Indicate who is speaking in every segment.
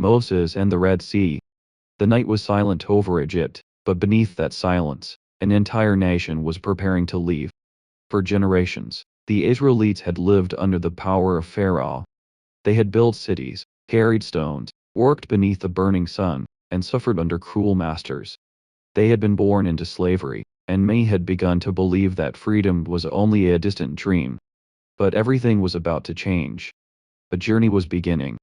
Speaker 1: Moses and the Red Sea. The night was silent over Egypt, but beneath that silence, an entire nation was preparing to leave. For generations, the Israelites had lived under the power of Pharaoh. They had built cities, carried stones, worked beneath the burning sun, and suffered under cruel masters. They had been born into slavery, and many had begun to believe that freedom was only a distant dream. But everything was about to change. A journey was beginning.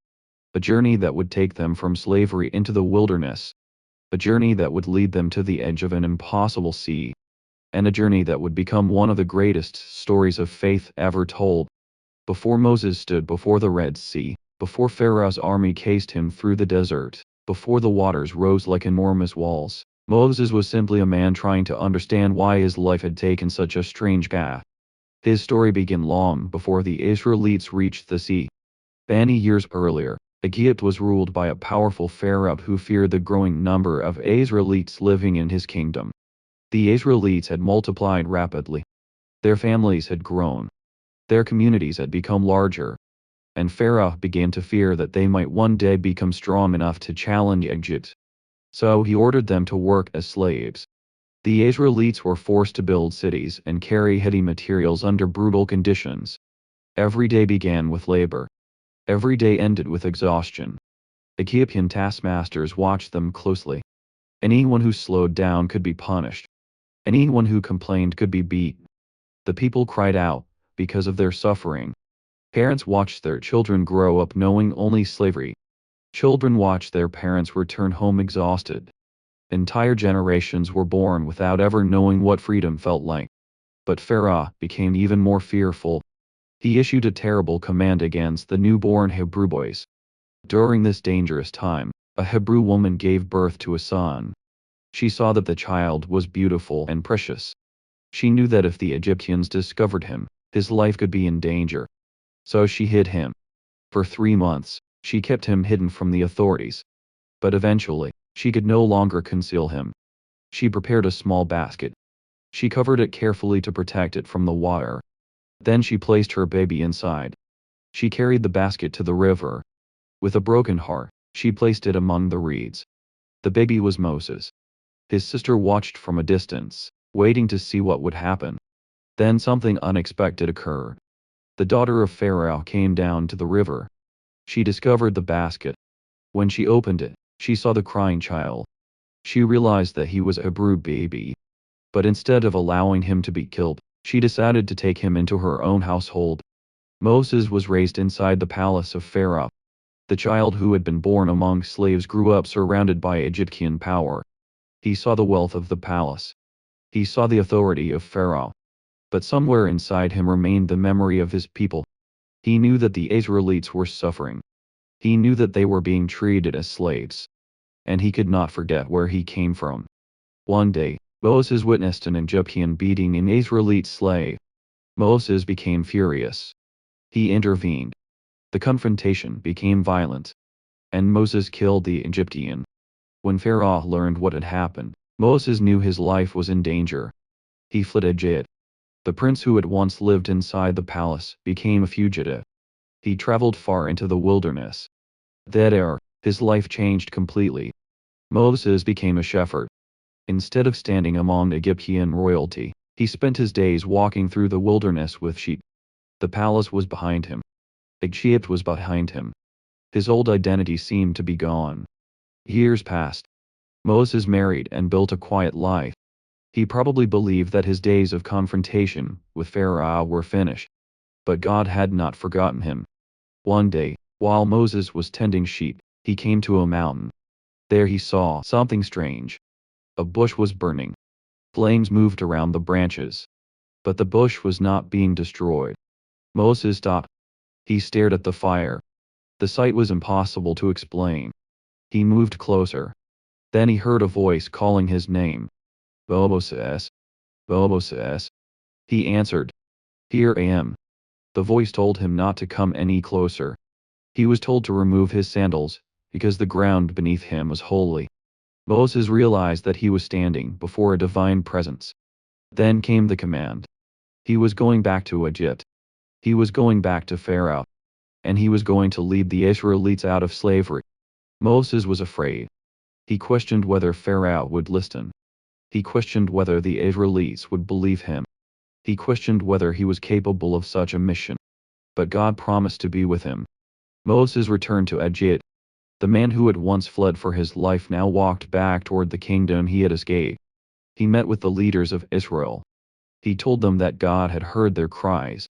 Speaker 1: A journey that would take them from slavery into the wilderness. A journey that would lead them to the edge of an impossible sea. And a journey that would become one of the greatest stories of faith ever told. Before Moses stood before the Red Sea, before Pharaoh's army chased him through the desert, before the waters rose like enormous walls, Moses was simply a man trying to understand why his life had taken such a strange path. His story began long before the Israelites reached the sea. Many years earlier, Egypt was ruled by a powerful pharaoh who feared the growing number of Israelites living in his kingdom. The Israelites had multiplied rapidly. Their families had grown. Their communities had become larger. And Pharaoh began to fear that they might one day become strong enough to challenge Egypt. So he ordered them to work as slaves. The Israelites were forced to build cities and carry heavy materials under brutal conditions. Every day began with labor. Every day ended with exhaustion. Egyptian taskmasters watched them closely. Anyone who slowed down could be punished. Anyone who complained could be beaten. The people cried out because of their suffering. Parents watched their children grow up knowing only slavery. Children watched their parents return home exhausted. Entire generations were born without ever knowing what freedom felt like. But Pharaoh became even more fearful. He issued a terrible command against the newborn Hebrew boys. During this dangerous time, a Hebrew woman gave birth to a son. She saw that the child was beautiful and precious. She knew that if the Egyptians discovered him, his life could be in danger. So she hid him. For 3 months, she kept him hidden from the authorities. But eventually, she could no longer conceal him. She prepared a small basket. She covered it carefully to protect it from the water. Then she placed her baby inside. She carried the basket to the river. With a broken heart, she placed it among the reeds. The baby was Moses. His sister watched from a distance, waiting to see what would happen. Then something unexpected occurred. The daughter of Pharaoh came down to the river. She discovered the basket. When she opened it, she saw the crying child. She realized that he was a Hebrew baby. But instead of allowing him to be killed, she decided to take him into her own household. Moses was raised inside the palace of Pharaoh. The child who had been born among slaves grew up surrounded by Egyptian power. He saw the wealth of the palace. He saw the authority of Pharaoh. But somewhere inside him remained the memory of his people. He knew that the Israelites were suffering. He knew that they were being treated as slaves. And he could not forget where he came from. One day, Moses witnessed an Egyptian beating an Israelite slave. Moses became furious. He intervened. The confrontation became violent. And Moses killed the Egyptian. When Pharaoh learned what had happened, Moses knew his life was in danger. He fled Egypt. The prince who had once lived inside the palace became a fugitive. He traveled far into the wilderness. There, his life changed completely. Moses became a shepherd. Instead of standing among Egyptian royalty, he spent his days walking through the wilderness with sheep. The palace was behind him. Egypt was behind him. His old identity seemed to be gone. Years passed. Moses married and built a quiet life. He probably believed that his days of confrontation with Pharaoh were finished. But God had not forgotten him. One day, while Moses was tending sheep, he came to a mountain. There he saw something strange. A bush was burning. Flames moved around the branches. But the bush was not being destroyed. Moses stopped. He stared at the fire. The sight was impossible to explain. He moved closer. Then he heard a voice calling his name. Moses. Moses. He answered. Here I am. The voice told him not to come any closer. He was told to remove his sandals, because the ground beneath him was holy. Moses realized that he was standing before a divine presence. Then came the command. He was going back to Egypt. He was going back to Pharaoh. And he was going to lead the Israelites out of slavery. Moses was afraid. He questioned whether Pharaoh would listen. He questioned whether the Israelites would believe him. He questioned whether he was capable of such a mission. But God promised to be with him. Moses returned to Egypt. The man who had once fled for his life now walked back toward the kingdom he had escaped. He met with the leaders of Israel. He told them that God had heard their cries.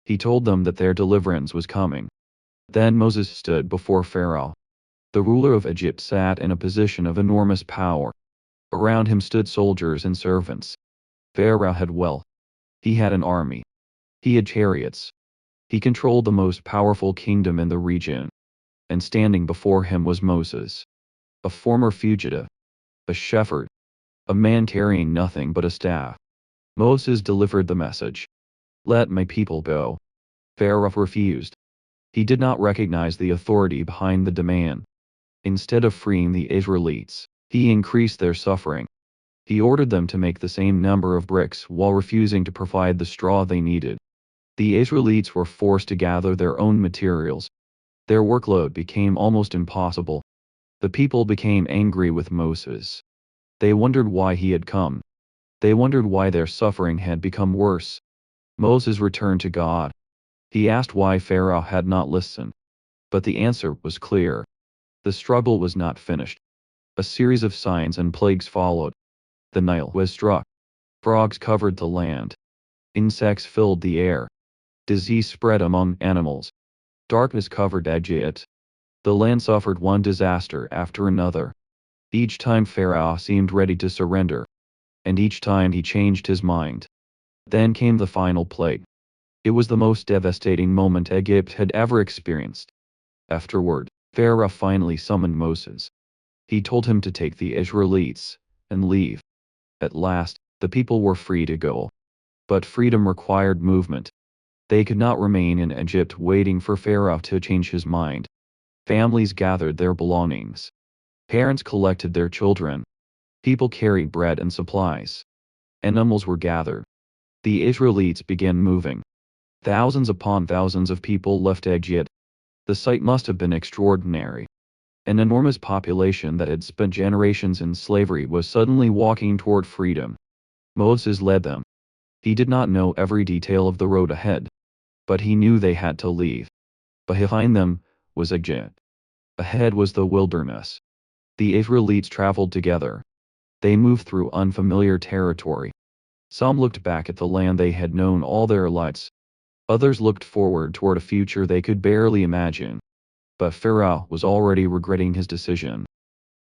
Speaker 1: He told them that their deliverance was coming. Then Moses stood before Pharaoh. The ruler of Egypt sat in a position of enormous power. Around him stood soldiers and servants. Pharaoh had wealth. He had an army. He had chariots. He controlled the most powerful kingdom in the region. And standing before him was Moses, a former fugitive, a shepherd, a man carrying nothing but a staff. Moses delivered the message. Let my people go. Pharaoh refused. He did not recognize the authority behind the demand. Instead of freeing the Israelites, he increased their suffering. He ordered them to make the same number of bricks while refusing to provide the straw they needed. The Israelites were forced to gather their own materials. Their workload became almost impossible. The people became angry with Moses. They wondered why he had come. They wondered why their suffering had become worse. Moses returned to God. He asked why Pharaoh had not listened. But the answer was clear. The struggle was not finished. A series of signs and plagues followed. The Nile was struck. Frogs covered the land. Insects filled the air. Disease spread among animals. Darkness covered Egypt. The land suffered one disaster after another. Each time Pharaoh seemed ready to surrender. And each time he changed his mind. Then came the final plague. It was the most devastating moment Egypt had ever experienced. Afterward, Pharaoh finally summoned Moses. He told him to take the Israelites and leave. At last, the people were free to go. But freedom required movement. They could not remain in Egypt waiting for Pharaoh to change his mind. Families gathered their belongings. Parents collected their children. People carried bread and supplies. Animals were gathered. The Israelites began moving. Thousands upon thousands of people left Egypt. The sight must have been extraordinary. An enormous population that had spent generations in slavery was suddenly walking toward freedom. Moses led them. He did not know every detail of the road ahead. But he knew they had to leave. Behind them was Egypt. Ahead was the wilderness. The Israelites traveled together. They moved through unfamiliar territory. Some looked back at the land they had known all their lives. Others looked forward toward a future they could barely imagine. But Pharaoh was already regretting his decision.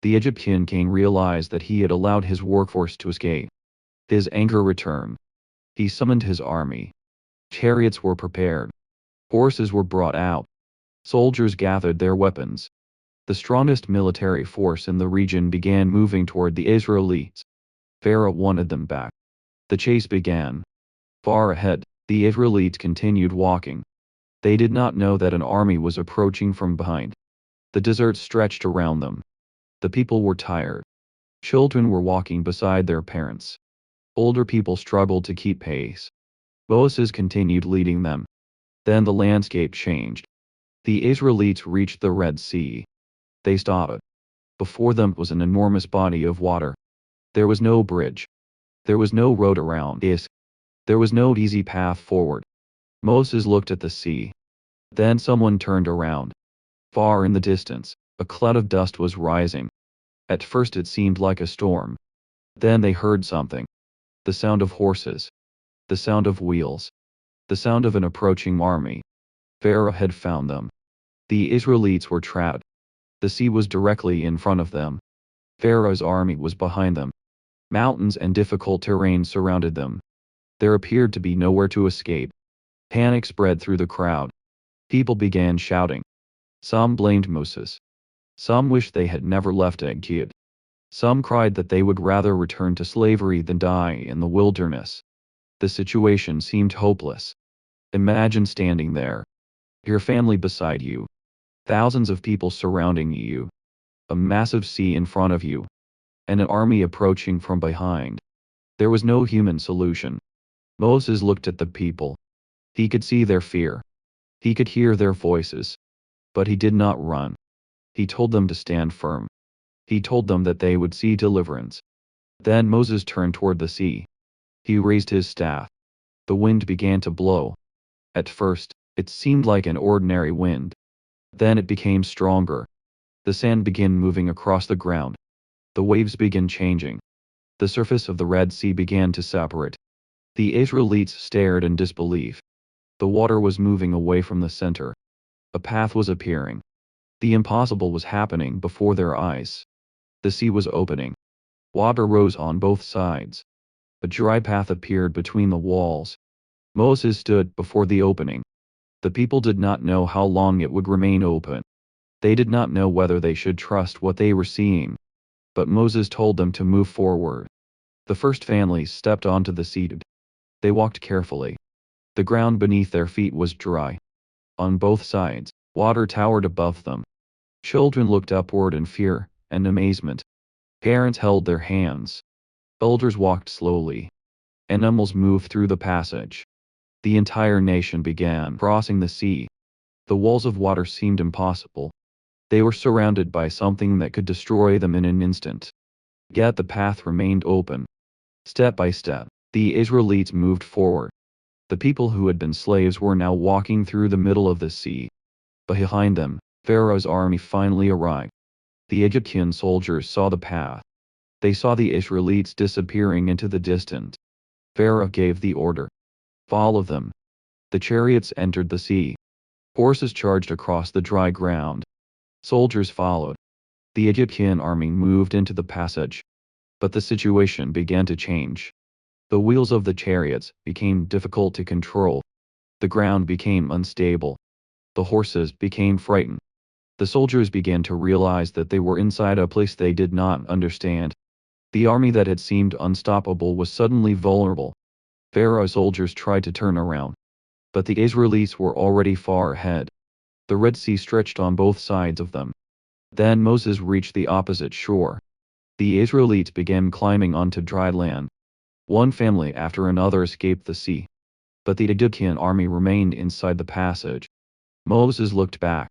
Speaker 1: The Egyptian king realized that he had allowed his workforce to escape. His anger returned. He summoned his army. Chariots were prepared. Horses were brought out. Soldiers gathered their weapons. The strongest military force in the region began moving toward the Israelites. Pharaoh wanted them back. The chase began. Far ahead, the Israelites continued walking. They did not know that an army was approaching from behind. The desert stretched around them. The people were tired. Children were walking beside their parents. Older people struggled to keep pace. Moses continued leading them. Then the landscape changed. The Israelites reached the Red Sea. They stopped. Before them was an enormous body of water. There was no bridge. There was no road around it. There was no easy path forward. Moses looked at the sea. Then someone turned around. Far in the distance, a cloud of dust was rising. At first it seemed like a storm. Then they heard something. The sound of horses. The sound of wheels. The sound of an approaching army. Pharaoh had found them. The Israelites were trapped. The sea was directly in front of them. Pharaoh's army was behind them. Mountains and difficult terrain surrounded them. There appeared to be nowhere to escape. Panic spread through the crowd. People began shouting. Some blamed Moses. Some wished they had never left Egypt. Some cried that they would rather return to slavery than die in the wilderness. The situation seemed hopeless. Imagine standing there. Your family beside you. Thousands of people surrounding you. A massive sea in front of you. And an army approaching from behind. There was no human solution. Moses looked at the people. He could see their fear. He could hear their voices. But he did not run. He told them to stand firm. He told them that they would see deliverance. Then Moses turned toward the sea. He raised his staff. The wind began to blow. At first, it seemed like an ordinary wind. Then it became stronger. The sand began moving across the ground. The waves began changing. The surface of the Red Sea began to separate. The Israelites stared in disbelief. The water was moving away from the center. A path was appearing. The impossible was happening before their eyes. The sea was opening. Water rose on both sides. A dry path appeared between the walls. Moses stood before the opening. The people did not know how long it would remain open. They did not know whether they should trust what they were seeing. But Moses told them to move forward. The first families stepped onto the seat. They walked carefully. The ground beneath their feet was dry. On both sides, water towered above them. Children looked upward in fear and amazement. Parents held their hands. Elders walked slowly. Animals moved through the passage. The entire nation began crossing the sea. The walls of water seemed impossible. They were surrounded by something that could destroy them in an instant. Yet the path remained open. Step by step, the Israelites moved forward. The people who had been slaves were now walking through the middle of the sea. Behind them, Pharaoh's army finally arrived. The Egyptian soldiers saw the path. They saw the Israelites disappearing into the distance. Pharaoh gave the order. Follow them. The chariots entered the sea. Horses charged across the dry ground. Soldiers followed. The Egyptian army moved into the passage. But the situation began to change. The wheels of the chariots became difficult to control. The ground became unstable. The horses became frightened. The soldiers began to realize that they were inside a place they did not understand. The army that had seemed unstoppable was suddenly vulnerable. Pharaoh's soldiers tried to turn around. But the Israelites were already far ahead. The Red Sea stretched on both sides of them. Then Moses reached the opposite shore. The Israelites began climbing onto dry land. One family after another escaped the sea. But the Egyptian army remained inside the passage. Moses looked back.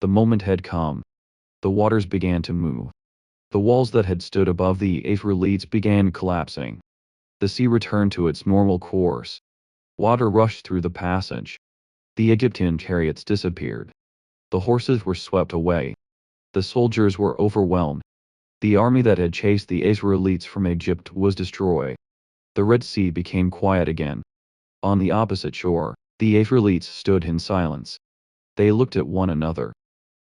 Speaker 1: The moment had come. The waters began to move. The walls that had stood above the Israelites began collapsing. The sea returned to its normal course. Water rushed through the passage. The Egyptian chariots disappeared. The horses were swept away. The soldiers were overwhelmed. The army that had chased the Israelites from Egypt was destroyed. The Red Sea became quiet again. On the opposite shore, the Israelites stood in silence. They looked at one another.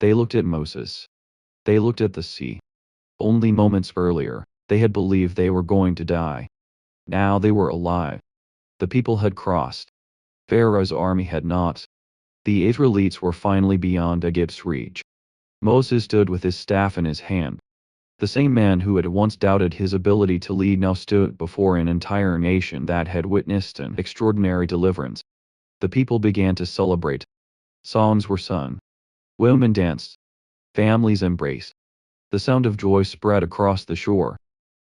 Speaker 1: They looked at Moses. They looked at the sea. Only moments earlier, they had believed they were going to die. Now they were alive. The people had crossed. Pharaoh's army had not. The Israelites were finally beyond Egypt's reach. Moses stood with his staff in his hand. The same man who had once doubted his ability to lead now stood before an entire nation that had witnessed an extraordinary deliverance. The people began to celebrate. Songs were sung. Women danced. Families embraced. The sound of joy spread across the shore.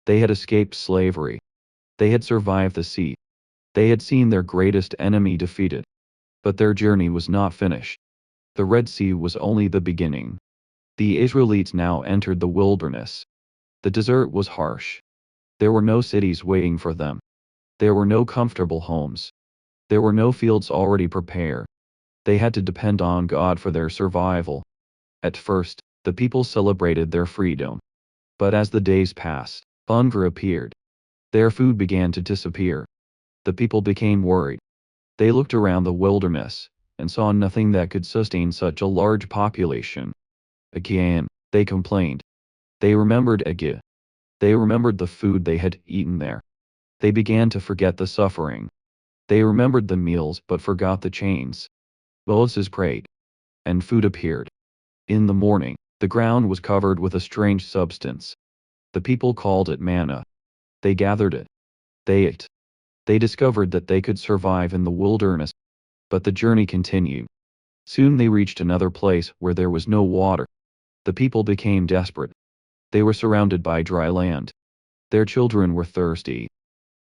Speaker 1: They had escaped slavery. They had survived the sea. They had seen their greatest enemy defeated. But their journey was not finished. The Red Sea was only the beginning. The Israelites now entered the wilderness. The desert was harsh. There were no cities waiting for them. There were no comfortable homes. There were no fields already prepared. They had to depend on God for their survival. At first, the people celebrated their freedom. But as the days passed, hunger appeared. Their food began to disappear. The people became worried. They looked around the wilderness and saw nothing that could sustain such a large population. Again, they complained. They remembered Egypt. They remembered the food they had eaten there. They began to forget the suffering. They remembered the meals but forgot the chains. Moses prayed. And food appeared. In the morning, the ground was covered with a strange substance. The people called it manna. They gathered it. They ate. They discovered that they could survive in the wilderness. But the journey continued. Soon they reached another place where there was no water. The people became desperate. They were surrounded by dry land. Their children were thirsty.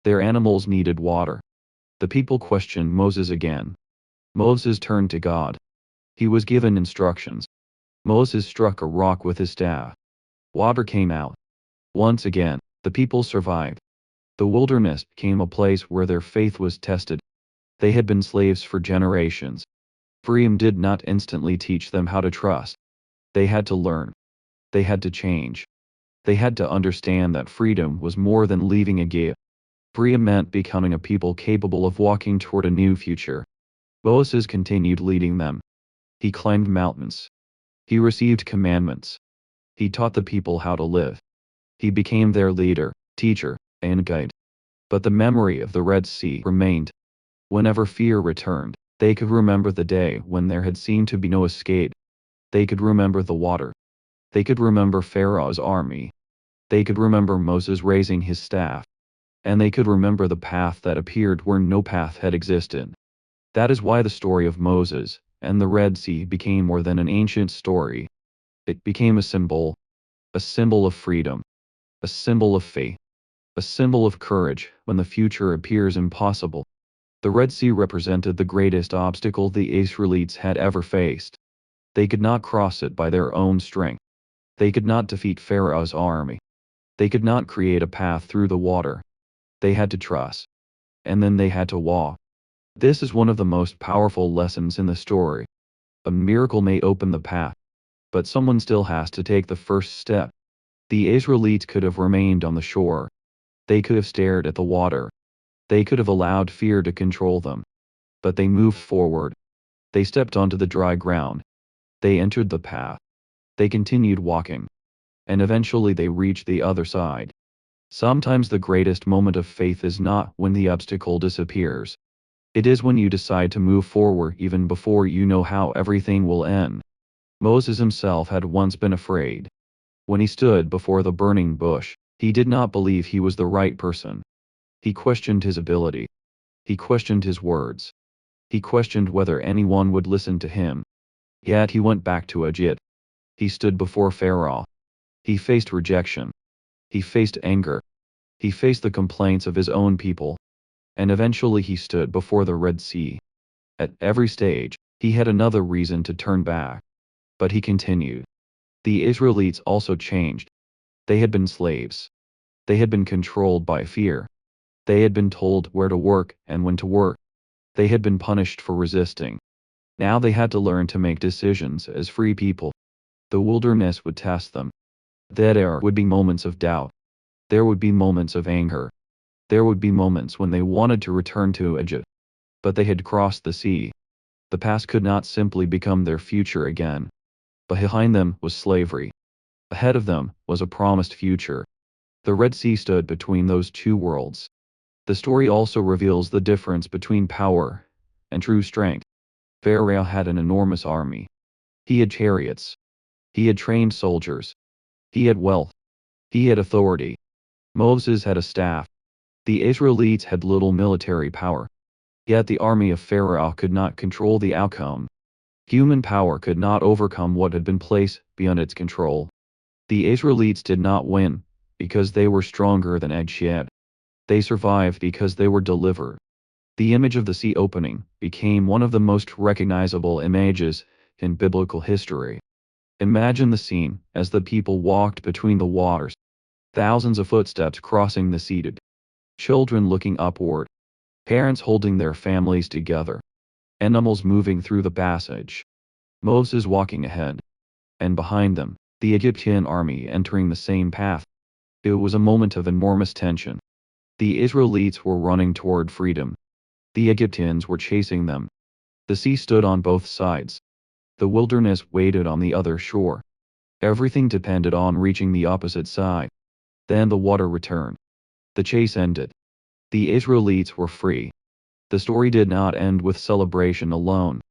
Speaker 1: Their animals needed water. The people questioned Moses again. Moses turned to God. He was given instructions. Moses struck a rock with his staff. Water came out. Once again, the people survived. The wilderness became a place where their faith was tested. They had been slaves for generations. Freedom did not instantly teach them how to trust. They had to learn. They had to change. They had to understand that freedom was more than leaving Egypt. Freedom meant becoming a people capable of walking toward a new future. Moses continued leading them. He climbed mountains. He received commandments. He taught the people how to live. He became their leader, teacher, and guide. But the memory of the Red Sea remained. Whenever fear returned, they could remember the day when there had seemed to be no escape. They could remember the water. They could remember Pharaoh's army. They could remember Moses raising his staff. And they could remember the path that appeared where no path had existed. That is why the story of Moses and the Red Sea became more than an ancient story. It became a symbol of freedom, a symbol of faith, a symbol of courage when the future appears impossible. The Red Sea represented the greatest obstacle the Israelites had ever faced. They could not cross it by their own strength. They could not defeat Pharaoh's army. They could not create a path through the water. They had to trust. And then they had to walk. This is one of the most powerful lessons in the story. A miracle may open the path, but someone still has to take the first step. The Israelites could have remained on the shore. They could have stared at the water. They could have allowed fear to control them. But they moved forward. They stepped onto the dry ground. They entered the path. They continued walking. And eventually they reached the other side. Sometimes the greatest moment of faith is not when the obstacle disappears. It is when you decide to move forward even before you know how everything will end. Moses himself had once been afraid. When he stood before the burning bush, he did not believe he was the right person. He questioned his ability. He questioned his words. He questioned whether anyone would listen to him. Yet he went back to Egypt. He stood before Pharaoh. He faced rejection. He faced anger. He faced the complaints of his own people. And eventually he stood before the Red Sea. At every stage, he had another reason to turn back. But he continued. The Israelites also changed. They had been slaves. They had been controlled by fear. They had been told where to work and when to work. They had been punished for resisting. Now they had to learn to make decisions as free people. The wilderness would test them. There would be moments of doubt. There would be moments of anger. There would be moments when they wanted to return to Egypt. But they had crossed the sea. The past could not simply become their future again. Behind them was slavery. Ahead of them was a promised future. The Red Sea stood between those two worlds. The story also reveals the difference between power and true strength. Pharaoh had an enormous army. He had chariots. He had trained soldiers. He had wealth. He had authority. Moses had a staff. The Israelites had little military power. Yet the army of Pharaoh could not control the outcome. Human power could not overcome what had been placed beyond its control. The Israelites did not win because they were stronger than Egypt. They survived because they were delivered. The image of the sea opening became one of the most recognizable images in biblical history. Imagine the scene as the people walked between the waters. Thousands of footsteps crossing the sea. Children looking upward. Parents holding their families together. Animals moving through the passage. Moses walking ahead. And behind them, the Egyptian army entering the same path. It was a moment of enormous tension. The Israelites were running toward freedom. The Egyptians were chasing them. The sea stood on both sides. The wilderness waited on the other shore. Everything depended on reaching the opposite side. Then the water returned. The chase ended. The Israelites were free. The story did not end with celebration alone.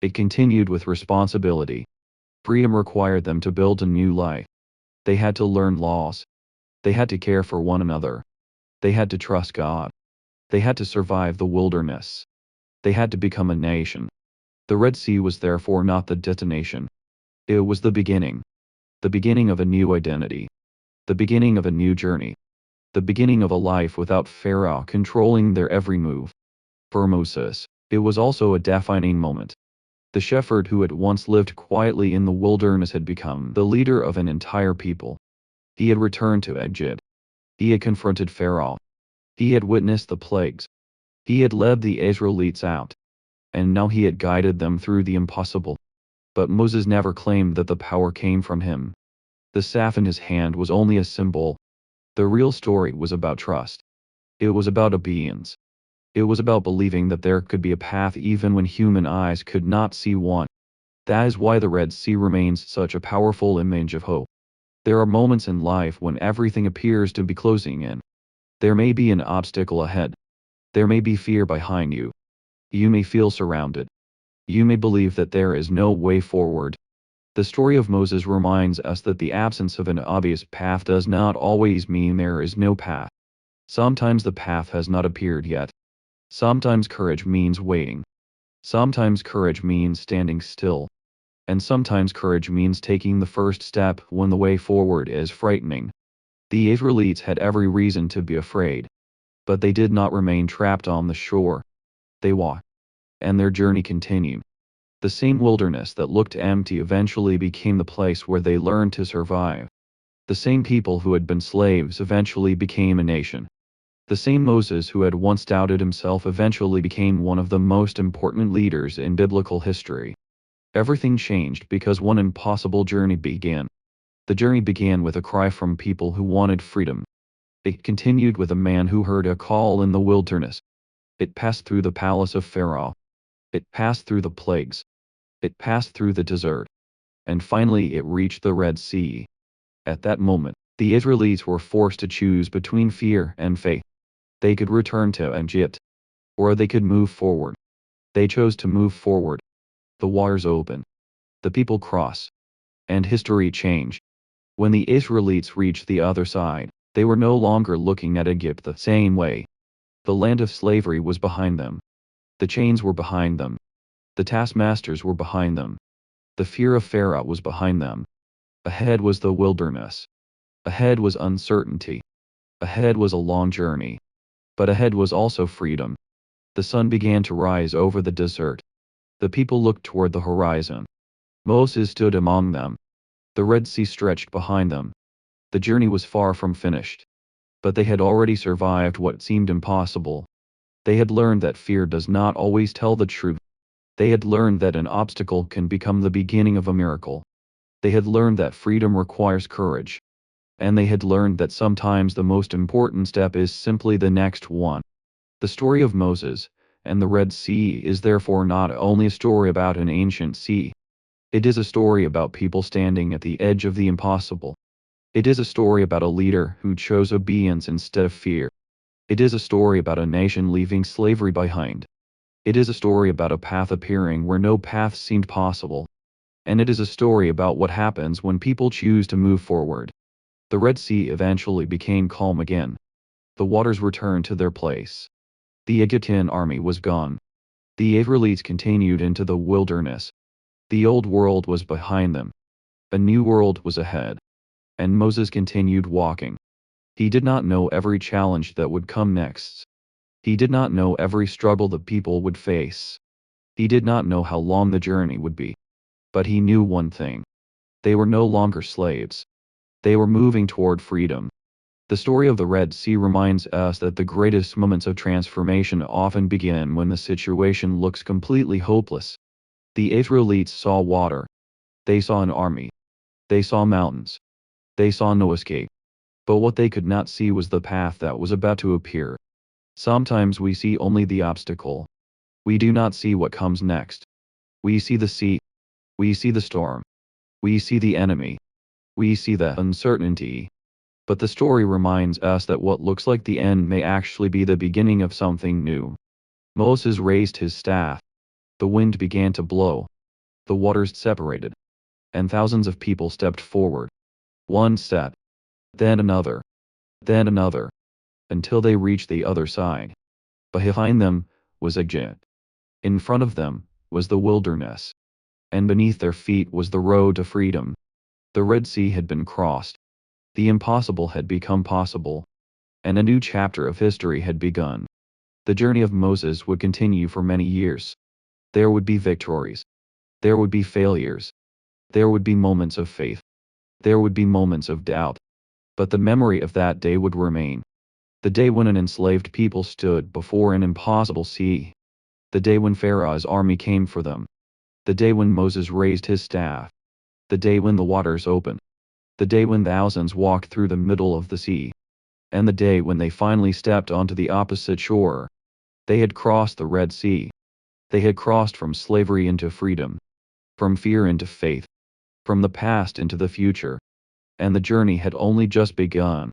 Speaker 1: It continued with responsibility. Freedom required them to build a new life. They had to learn laws. They had to care for one another. They had to trust God. They had to survive the wilderness. They had to become a nation. The Red Sea was therefore not the destination. It was the beginning. The beginning of a new identity. The beginning of a new journey. The beginning of a life without Pharaoh controlling their every move. For Moses, it was also a defining moment. The shepherd who had once lived quietly in the wilderness had become the leader of an entire people. He had returned to Egypt. He had confronted Pharaoh. He had witnessed the plagues. He had led the Israelites out. And now he had guided them through the impossible. But Moses never claimed that the power came from him. The staff in his hand was only a symbol. The real story was about trust. It was about obedience. It was about believing that there could be a path even when human eyes could not see one. That is why the Red Sea remains such a powerful image of hope. There are moments in life when everything appears to be closing in. There may be an obstacle ahead. There may be fear behind you. You may feel surrounded. You may believe that there is no way forward. The story of Moses reminds us that the absence of an obvious path does not always mean there is no path. Sometimes the path has not appeared yet. Sometimes courage means waiting. Sometimes courage means standing still. And sometimes courage means taking the first step when the way forward is frightening. The Israelites had every reason to be afraid. But they did not remain trapped on the shore. They walked. And their journey continued. The same wilderness that looked empty eventually became the place where they learned to survive. The same people who had been slaves eventually became a nation. The same Moses who had once doubted himself eventually became one of the most important leaders in biblical history. Everything changed because one impossible journey began. The journey began with a cry from people who wanted freedom. It continued with a man who heard a call in the wilderness. It passed through the palace of Pharaoh. It passed through the plagues. It passed through the desert. And finally it reached the Red Sea. At that moment, the Israelites were forced to choose between fear and faith. They could return to Egypt. Or they could move forward. They chose to move forward. The waters opened. The people crossed. And history changed. When the Israelites reached the other side, they were no longer looking at Egypt the same way. The land of slavery was behind them. The chains were behind them. The taskmasters were behind them. The fear of Pharaoh was behind them. Ahead was the wilderness. Ahead was uncertainty. Ahead was a long journey. But ahead was also freedom. The sun began to rise over the desert. The people looked toward the horizon. Moses stood among them. The Red Sea stretched behind them. The journey was far from finished. But they had already survived what seemed impossible. They had learned that fear does not always tell the truth. They had learned that an obstacle can become the beginning of a miracle. They had learned that freedom requires courage. And they had learned that sometimes the most important step is simply the next one. The story of Moses and the Red Sea is therefore not only a story about an ancient sea. It is a story about people standing at the edge of the impossible. It is a story about a leader who chose obedience instead of fear. It is a story about a nation leaving slavery behind. It is a story about a path appearing where no path seemed possible. And it is a story about what happens when people choose to move forward. The Red Sea eventually became calm again. The waters returned to their place. The Egyptian army was gone. The Israelites continued into the wilderness. The old world was behind them. A new world was ahead. And Moses continued walking. He did not know every challenge that would come next. He did not know every struggle the people would face. He did not know how long the journey would be. But he knew one thing. They were no longer slaves. They were moving toward freedom. The story of the Red Sea reminds us that the greatest moments of transformation often begin when the situation looks completely hopeless. The Israelites saw water. They saw an army. They saw mountains. They saw no escape. But what they could not see was the path that was about to appear. Sometimes we see only the obstacle. We do not see what comes next. We see the sea. We see the storm. We see the enemy. We see the uncertainty. But the story reminds us that what looks like the end may actually be the beginning of something new. Moses raised his staff. The wind began to blow. The waters separated. And thousands of people stepped forward. One step. Then another. Then another. Until they reached the other side. Behind them was Egypt. In front of them was the wilderness. And beneath their feet was the road to freedom. The Red Sea had been crossed. The impossible had become possible. And a new chapter of history had begun. The journey of Moses would continue for many years. There would be victories. There would be failures. There would be moments of faith. There would be moments of doubt. But the memory of that day would remain. The day when an enslaved people stood before an impossible sea. The day when Pharaoh's army came for them. The day when Moses raised his staff. The day when the waters opened. The day when thousands walked through the middle of the sea. And the day when they finally stepped onto the opposite shore. They had crossed the Red Sea. They had crossed from slavery into freedom. From fear into faith. From the past into the future. And the journey had only just begun.